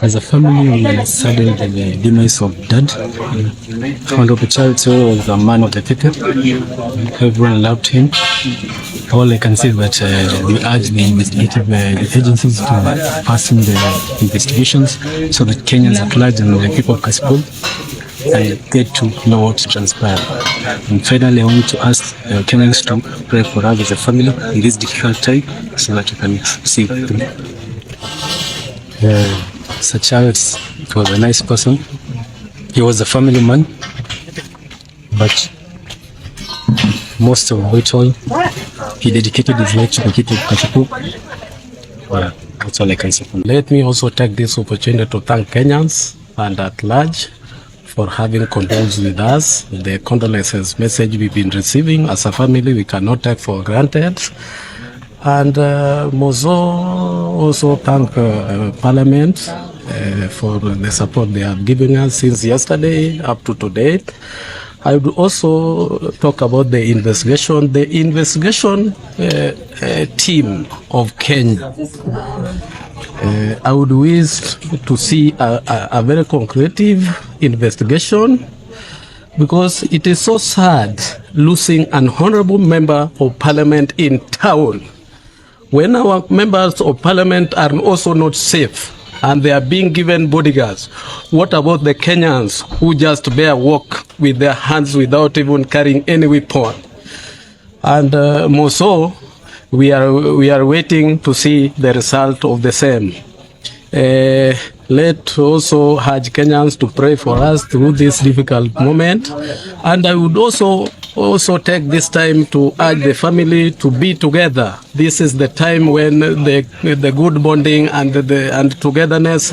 As a family, we saddened the demise of Dad. Founder of the charity, was a man of the people. Everyone loved him. All I can say is that we urge the investigative agencies to fasten the investigations so that Kenyans at large and the people of Kasipul get to know what transpired. And finally, I want to ask Kenyans to pray for us as a family in this difficult time so that we can see through. Charles was a nice person. He was a family man, but most of it all, he dedicated his life to the people of Kasipul. That's all I can say. Let me also take this opportunity to thank Kenyans and at large for having condoled with us. The condolences message we've been receiving as a family, we cannot take for granted. And also thank Parliament for the support they have given us since yesterday up to today. I would also talk about the investigation. The investigation team of Kenya. I would wish to see a very conclusive investigation, because it is so sad losing an honorable member of parliament in town when our members of parliament are also not safe and they are being given bodyguards. What about the Kenyans who just bear walk with their hands without even carrying any weapon? And more so, we are waiting to see the result of the same. Let also urge Kenyans to pray for us through this difficult moment. And I would also take this time to urge the family to be together. This is the time when the good bonding and togetherness